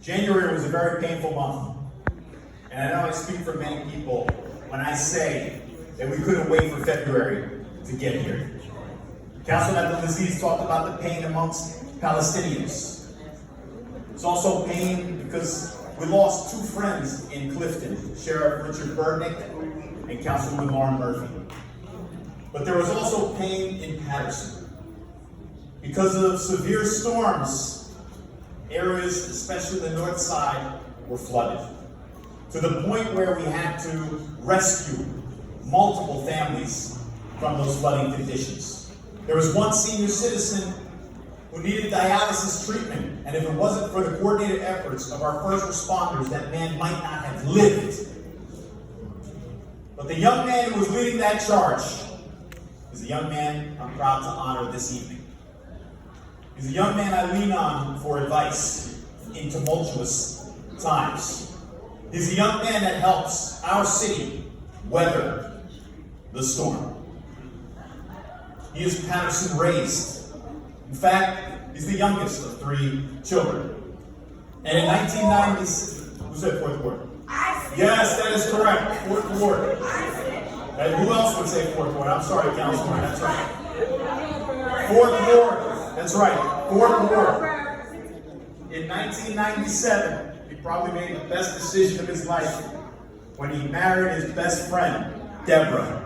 January was a very painful month. And I know I speak for many people when I say that we couldn't wait for February to get here. Councilman Abdelaziz talked about the pain amongst Palestinians. It's also pain because we lost two friends in Clifton, Sheriff Richard Burnick and Councilwoman Lauren Murphy. But there was also pain in Paterson. Because of severe storms, areas, especially the north side, were flooded, to the point where we had to rescue multiple families from those flooding conditions. There was one senior citizen who needed dialysis treatment, and if it wasn't for the coordinated efforts of our first responders, that man might not have lived. But the young man who was leading that charge is a young man I'm proud to honor this evening. He's a young man I lean on for advice in tumultuous times. He's a young man that helps our city weather the storm. He is Paterson raised. In fact, he's the youngest of 3 children. And in 1996, who said fourth ward? Yes, that is correct. Fourth ward. And who else would say fourth ward? I'm sorry, Councilman. That's right. Fourth ward. That's right. Fourth ward. In 1997, he probably made the best decision of his life when he married his best friend, Deborah.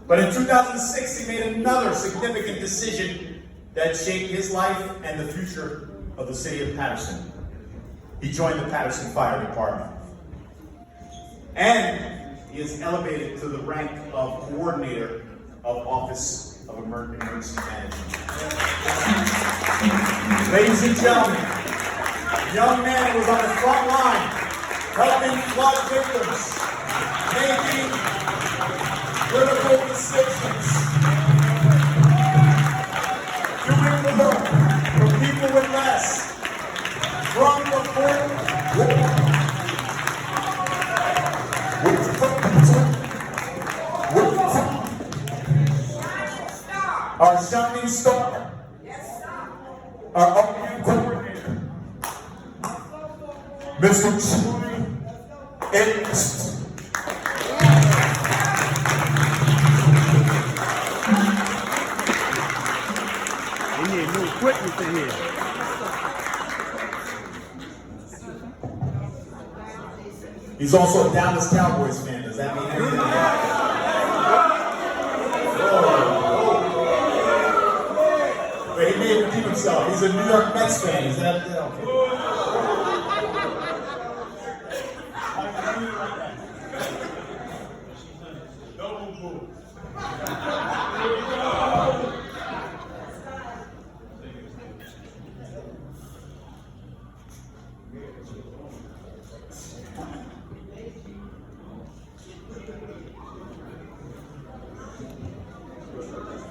But in 2006, he made another significant decision that shaped his life and the future of the city of Paterson. He joined the Paterson Fire Department. And he is elevated to the rank of coordinator of Office of Emergency Management. Ladies and gentlemen, the young man was on the front line, helping flood victims, making critical decisions, doing more for people with less, from the fourth ward. Our shining star, our upcoming coordinator, Mr. Troy Edmonds. We need new equipment in here. He's also a Dallas Cowboys fan. Does that mean anything? But he may redeem himself. He's a New York Mets fan. Is that okay?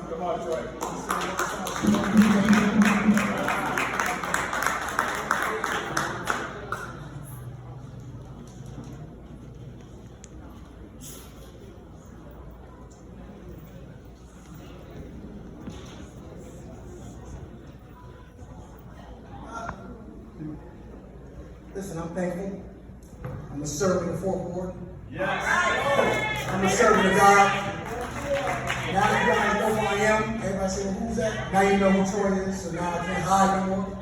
Come on, Troy. Listen, I'm thankful. I'm a servant of the fourth ward. Yes. I'm a servant of God. Now you guys know who I am. Everybody say, well, who's that? Now you know who Troy is, so now I can't hide no more. I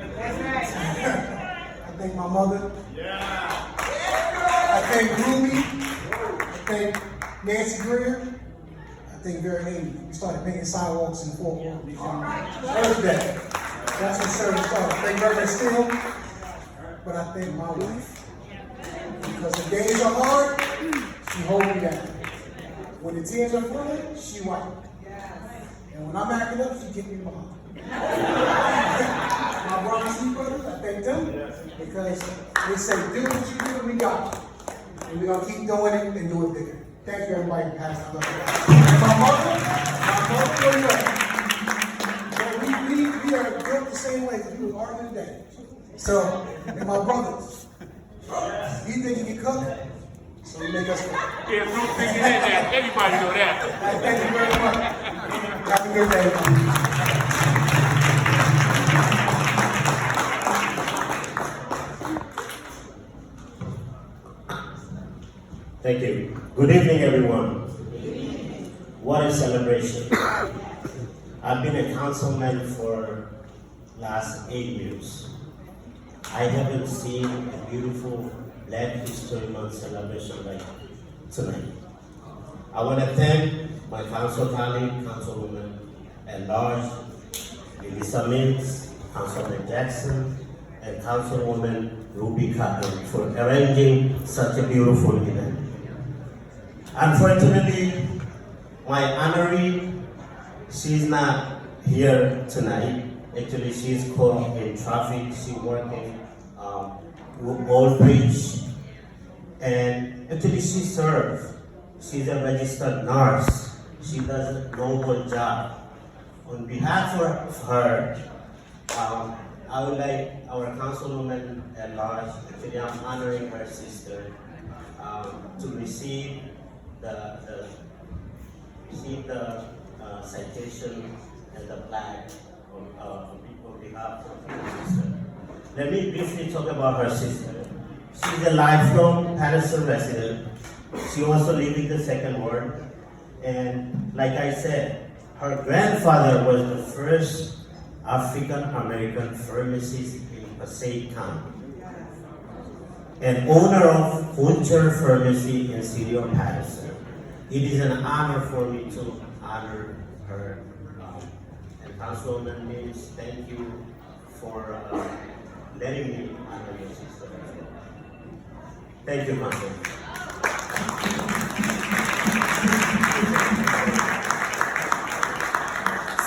thank my mother. Yeah. I thank Ruby. I thank Nancy Greer. I thank Vera Amy. We started painting sidewalks in the fourth ward. First day. That's when service started. I thank Reverend Steele. But I thank my wife. Because the days are hard, she holds me down. When the tears are flowing, she wipes. And when I'm acting up, she gives me behind. My brothers and brothers, I thank them because they say, do what you do, we got it. And we're going to keep doing it and do it bigger. Thank you, everybody, for passing the love. And my mother, we are built the same way because we were arguing today. So, and my brothers, you think you can cook? So we make us cook. Yeah, Bruce thinking that. Everybody know that. Thank you very much. Have a good day, everybody. Thank you. Good evening, everyone. What a celebration. I've been a councilman for last 8 years. I haven't seen a beautiful Black History Month celebration like tonight. I want to thank my council colleague, Councilwoman at large, Elisa Mills, Councilman Jackson, and Councilwoman Ruby Cotton for arranging such a beautiful event. Unfortunately, my honoree, she's not here tonight. Actually, she's caught in traffic. She's working Gold Bridge, and actually she serves. She's a registered nurse. She does a noble job. On behalf of her, I would like our councilwoman at large, actually I'm honoring her sister, to receive the citation and the plaque on behalf of her sister. Let me briefly talk about her sister. She's a lifelong Paterson resident. She also lives in the second ward. And like I said, her grandfather was the first African American pharmacist in Passaic County, and owner of Hunter Pharmacy in City of Paterson. It is an honor for me to honor her. And Councilwoman Mills, thank you for letting me honor your sister. Thank you, Council.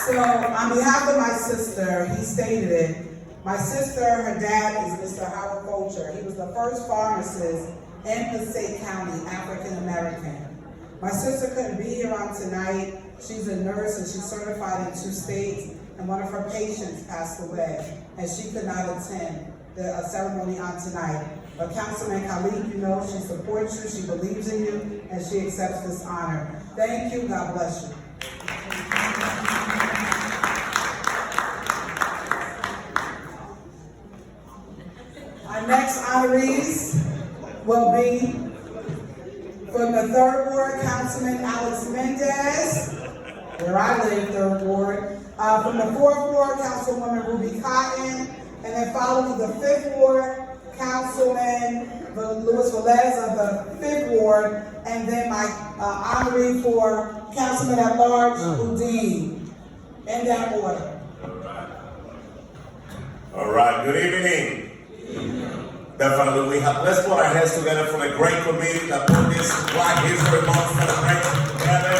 So, on behalf of my sister, he stated it. My sister, her dad is Mr. Howard Fulcher. He was the first pharmacist in Passaic County, African American. My sister couldn't be here on tonight. She's a nurse and she's certified in 2 states, and one of her patients passed away, and she could not attend the ceremony on tonight. But Councilman Khalid, you know, she supports you, she believes in you, and she accepts this honor. Thank you, God bless you. Our next honorees will be from the 3rd Ward, Councilman Alex Mendez, where I live, 3rd Ward. From the 4th Ward, Councilwoman Ruby Cotton, and then following the 5th Ward, Councilman Louis Velez of the 5th Ward, and then my honoree for Councilman at Large, Udine. In that order. All right, good evening. Definitely, let's put our hands together for the great committee that put this Black History Month celebration together.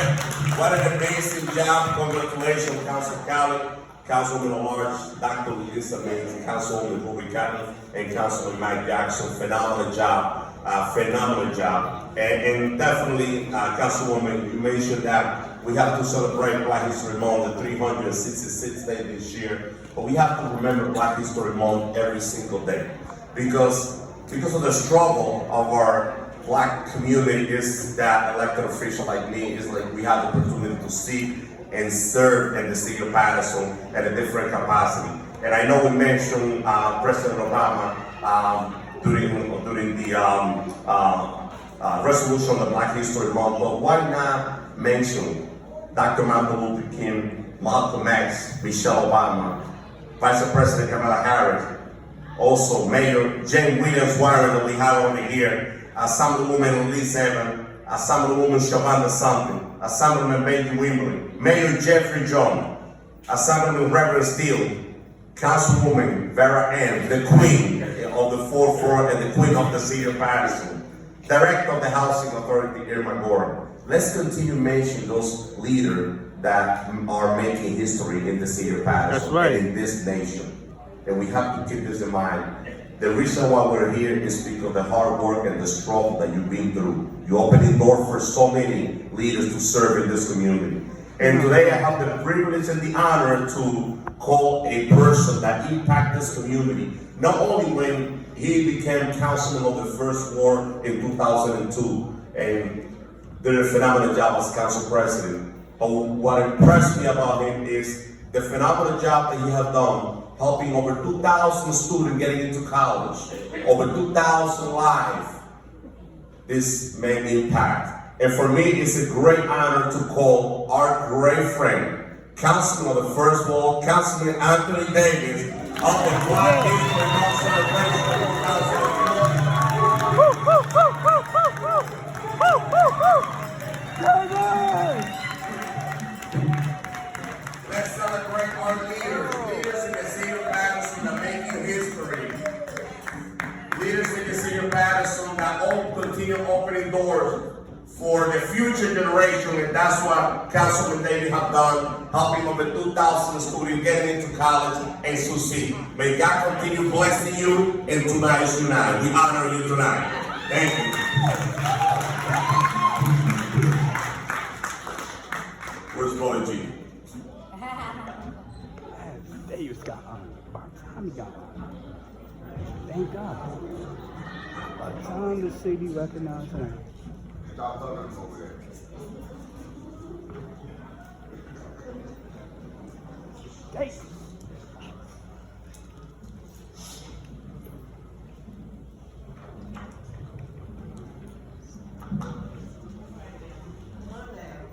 What an amazing job. Congratulations, Council Cowley, Councilman at Large, Dr. Lisa Mills, Councilwoman Ruby Cotton, and Councilman Mike Jackson. Phenomenal job. Phenomenal job. And definitely, Councilwoman, you mentioned that we have to celebrate Black History Month, the 366th day this year. But we have to remember Black History Month every single day. Because of the struggle of our Black community is that elected official like me is like we have the opportunity to see and serve in the city of Paterson at a different capacity. And I know we mentioned President Obama during the resolution of the Black History Month, but why not mention Dr. Martin Luther King, Malcolm X, Michelle Obama, Vice President Kamala Harris, also Mayor Jane Williams-Warren that we have over here, Assemblywoman Elise Evans, Assemblywoman Shavonda Something, Assemblyman Benji Wimbley, Mayor Jeffrey John, Assemblyman Reverend Steele, Councilwoman Vera Ann, the Queen of the 4th Ward and the Queen of the City of Paterson, Director of the Housing Authority, Irma Gordon. Let's continue mentioning those leaders that are making history in the City of Paterson and in this nation. And we have to keep this in mind. The reason why we're here is because of the hard work and the struggle that you've been through. You opened the door for so many leaders to serve in this community. And today I have the privilege and the honor to call a person that impacted this community, not only when he became councilman of the 1st Ward in 2002 and did a phenomenal job as council president. But what impressed me about him is the phenomenal job that he has done helping over 2,000 students getting into college, over 2,000 lives this may impact. And for me, it's a great honor to call our great friend, Councilman of the First Ward, Councilman Anthony Davis, of the Black History Month celebration. Let's celebrate our leaders in the city of Paterson that are making history. Leaders in the city of Paterson that all continue opening doors for the future generation, and that's what Councilman Davis have done, helping over 2,000 students getting into college and succeed. May God continue blessing you, and tonight is tonight. We honor you tonight. Thank you. Where's Brother G? Davis got honored. By the time he got honored. Thank God. By the time the city recognized him. Hey.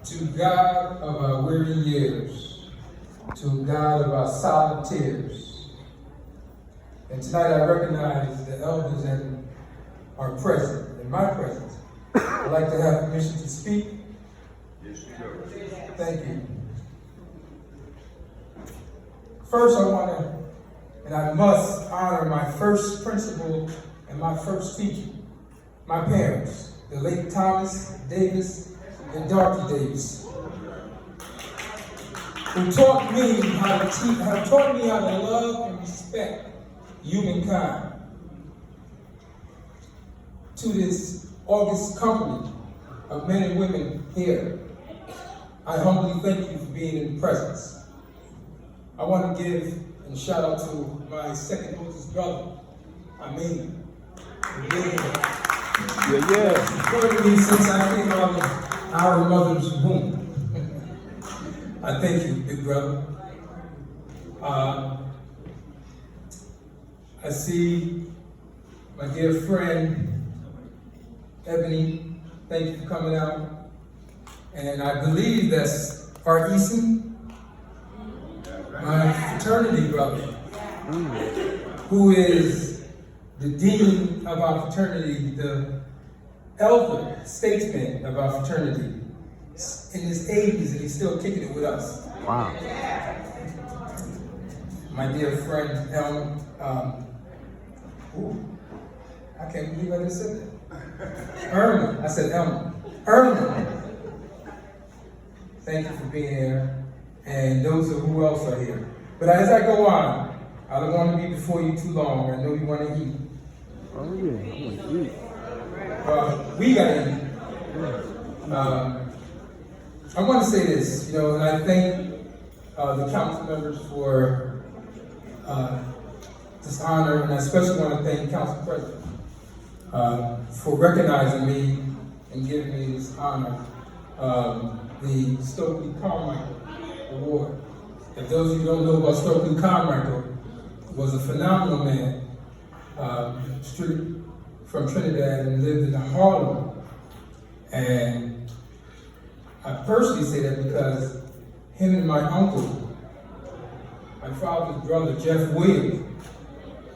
To God of our weary years, to God of our silent tears. And tonight I recognize the elders that are present, in my presence. I'd like to have permission to speak. Thank you. First, I want to, and I must honor my first principal and my first teacher, my parents, the late Thomas Davis and Dorothy Davis, who taught me how to love and respect humankind. To this august company of men and women here, I humbly thank you for being in presence. I want to give and shout out to my second oldest brother, Amin. Supported me since I came out of our mother's womb. I thank you, big brother. I see my dear friend, Ebony. Thank you for coming out. And I believe that's Art Eason, my fraternity brother, who is the dean of our fraternity, the elder statesman of our fraternity, in his 80s, and he's still kicking it with us. Wow. My dear friend, I can't believe I just said that. Erma, I said Elma. Erma, thank you for being here, and those of who else are here. But as I go on, I don't want to be before you too long. I know you want to eat. Oh yeah, I want to eat. We gotta eat. I want to say this, and I thank the council members for this honor, and I especially want to thank the council president for recognizing me and giving me this honor, the Stokely Carmichael Award. If those of you don't know about Stokely Carmichael, was a phenomenal man, from Trinidad, and lived in Harlem. And I personally say that because him and my uncle, my father's brother, Jeff Williams,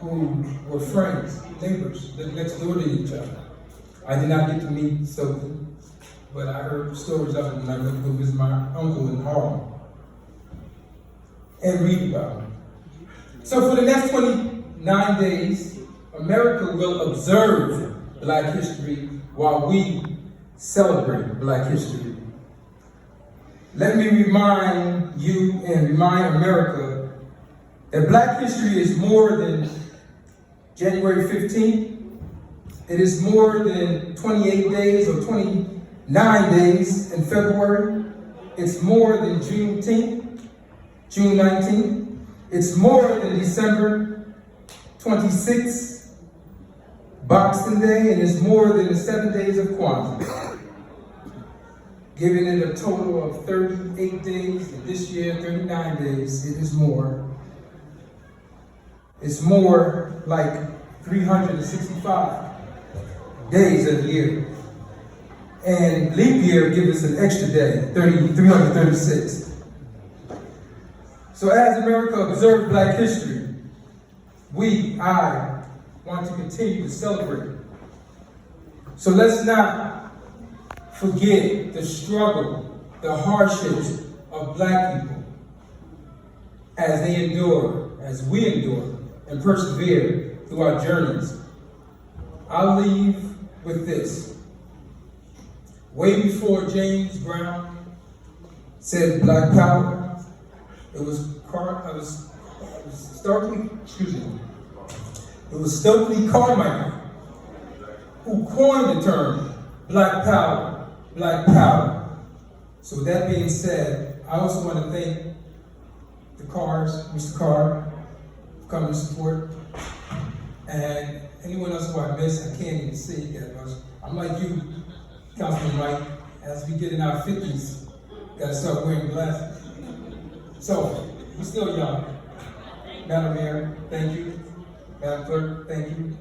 who were friends, neighbors, lived next door to each other. I did not get to meet Stokely, but I heard stories of him when I went to visit my uncle in Harlem and read about him. So for the next 29 days, America will observe Black history while we celebrate Black history. Let me remind you and remind America that Black history is more than January 15th. It is more than 28 days or 29 days in February. It's more than Juneteenth, June 19th. It's more than December 26th, Boxing Day, and it's more than the 7 days of Kwanzaa, giving it a total of 38 days, and this year 39 days. It is more. It's more like 365 days of the year. and leap year gives us an extra day, 336. So as America observed Black history, I want to continue to celebrate. So let's not forget the struggle, the hardships of Black people as they endure, as we endure and persevere through our journeys. I'll leave with this. Way before James Brown said Black Power, it was Stokely Carmichael who coined the term Black Power, Black Power. So with that being said, I also want to thank the Carrs, Mr. Carr, for coming to support, and anyone else who I missed, I can't even see that much. I'm like you, Councilman Mike, as we get in our 50s, gotta start wearing glasses. So, we're still young. Madam Mayor, thank you. Madam Clerk, thank you.